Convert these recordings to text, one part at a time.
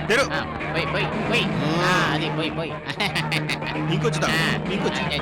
అది పోయి పోయి ఇంకొచ్చుదా ఇంకొచ్చు అదే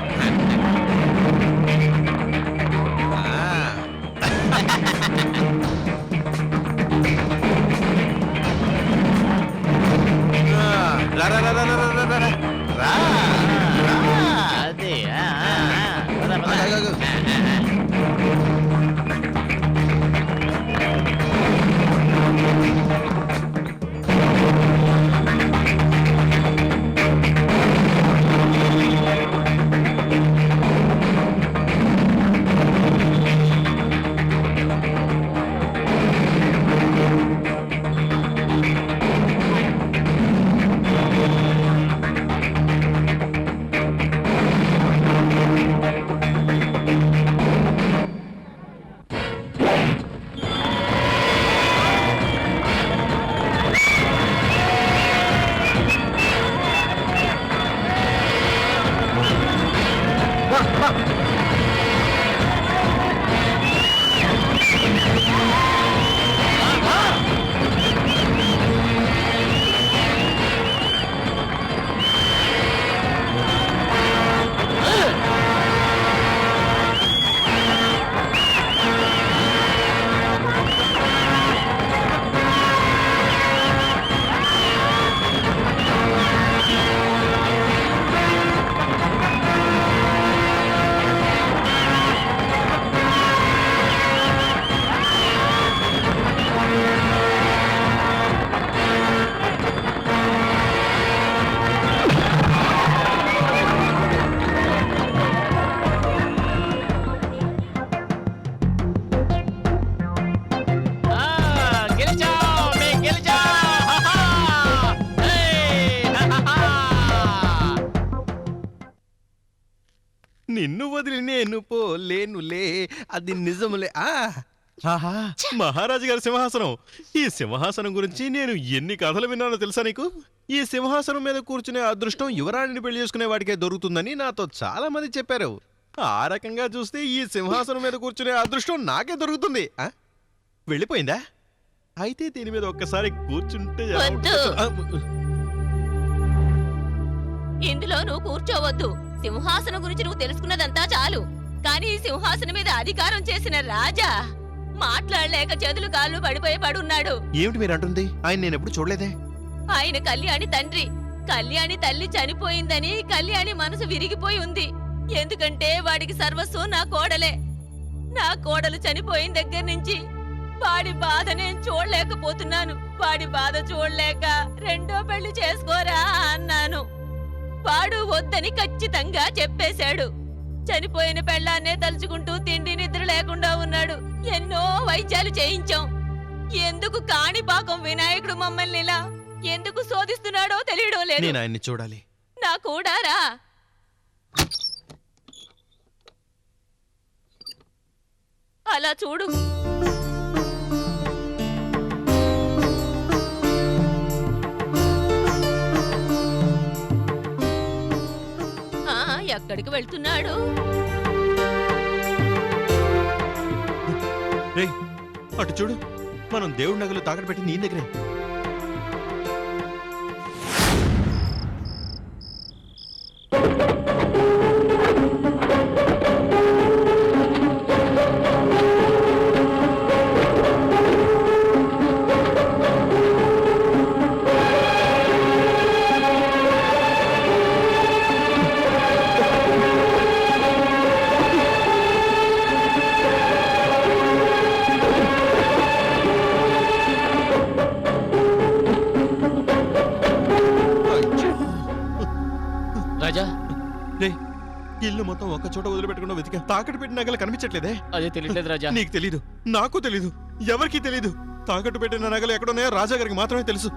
నిన్ను వదిలి నేను పోలేనులే అది నిజములే. మహారాజు గారి సింహాసనం. ఈ సింహాసనం గురించి నేను ఎన్ని కథలు విన్నానో తెలుసా నీకు? ఈ సింహాసనం మీద కూర్చునే అదృష్టం యువరాణిని పెళ్లి చేసుకునే వాడికే దొరుకుతుందని నాతో చాలా మంది చెప్పారు. ఆ రకంగా చూస్తే ఈ సింహాసనం మీద కూర్చునే అదృష్టం నాకే దొరుకుతుంది. వెళ్ళిపోయిందా? అయితే దీని మీద ఒక్కసారి కూర్చుంటే ఇందులో నువ్వు కూర్చోవద్దు. సింహాసనం గురించి నువ్వు తెలుసుకున్నదంతా చాలు. కానీ ఈ సింహాసనం మీద అధికారం చేసిన రాజా మాట్లాడలేక చేతులు కాళ్ళు పడిపోయి పడున్నాడు. ఏమిటి మీరు అంటుంది? ఆయన నేను ఎప్పుడు చూడలేదే. ఆయన కళ్యాణి తండ్రి. కళ్యాణి తల్లి చనిపోయిందని కళ్యాణి మనసు విరిగిపోయి ఉంది. ఎందుకంటే వాడికి సర్వస్వం నా కోడలే. నా కోడలు చనిపోయిన దగ్గర నుంచి వాడి బాధ నేను చూడలేకపోతున్నాను. వాడి బాధ చూడలేక రెండో పెళ్లి చేసుకోరా అన్నాను. వాడు వద్దని ఖచ్చితంగా చెప్పేశాడు. చనిపోయిన పెళ్ళాన్నే తలుచుకుంటూ తిండి నిద్ర లేకుండా ఉన్నాడు. ఎన్నో వైద్యాలు చేయించాం. ఎందుకు కాణిపాకం వినాయకుడు మమ్మల్ని ఇలా ఎందుకు శోధిస్తున్నాడో తెలియడం లేదు. నేను ఆయన్ని చూడాలి. నా కూడా రా. అలా చూడు. ఎక్కడికి వెళ్తున్నాడు? అటు చూడు, మనం దేవుడి నగలు తాకట్టు పెట్టి నీ దగ్గరే. ఇల్లు మొత్తం ఒక్క చోట వదిలిపెట్టకుండా వెతికా. తాకట్టు పెట్టిన నగలు కనిపించట్లేదే. అదే తెలియలేదు రాజా. నీకు తెలీదు, నాకు తెలీదు, ఎవరికి తెలీదు. తాకట్టు పెట్టిన నగలు ఎక్కడున్నాయో రాజా గారికి మాత్రమే తెలుసు.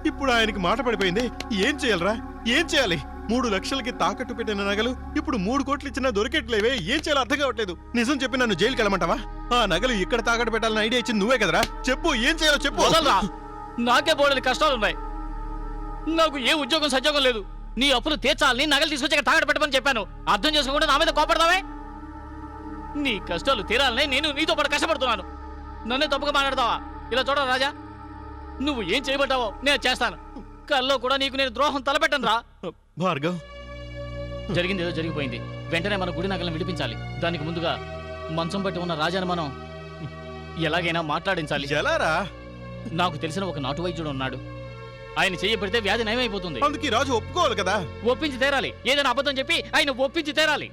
ఇప్పుడు ఆయనకి మాట పడిపోయింది. ఏం చేయాలరా? ఏం చేయాలి? 3 లక్షలకి తాకట్టు పెట్టిన నగలు ఇప్పుడు 3 కోట్లు ఇచ్చినా దొరికెట్లేవే. ఏం చేయాలో అర్థం కావట్లేదు. నిజం చెప్పి నన్ను జైలుకి వెళ్ళమంటావా? ఆ నగలు ఇక్కడ తాకట్టు పెట్టాలని ఐడియా ఇచ్చింది నువ్వే కదరా. చెప్పు, ఏం చేయాలో చెప్పు. నాకే బోడని కష్టాలున్నాయి. నాకు ఏ ఉద్యోగం సద్యోగం లేదు. నీ అప్పులు తీర్చాలని నగలు తీసుకొచ్చి తాకట్టు పెట్టమని చెప్పాను. అర్థం చేసుకోకుండా నా మీద కోపడతావే? నీ కష్టాలు తీరాలని నేను నీతో పాటు కష్టపడుతున్నాను. నన్నే తప్పుగా మాట్లాడతావా? ఇలా చూడ రాజా, నువ్వు ఏం చేయబడ్డావో నేను చేస్తాను. కల్లో కూడా నీకు నేను ద్రోహం తలపెట్టను రా. భార్గవ్, జరిగింది ఏదో జరిగిపోయింది. వెంటనే మన గుడి నగలను విడిపించాలి. దానికి ముందుగా మంచం పట్టి ఉన్న రాజాని మనం ఎలాగైనా మాట్లాడించాలి. ఎలారా? నాకు తెలిసిన ఒక నాటు వైద్యుడు ఉన్నాడు. ఆయన చెయ్యబడితే వ్యాధి నయమైపోతుంది. అందుకు ఈ రాజు ఒప్పుకోవాలి కదా. ఒప్పించి తీరాలి. ఏదైనా అబద్ధం చెప్పి ఆయన ఒప్పించి తీరాలి.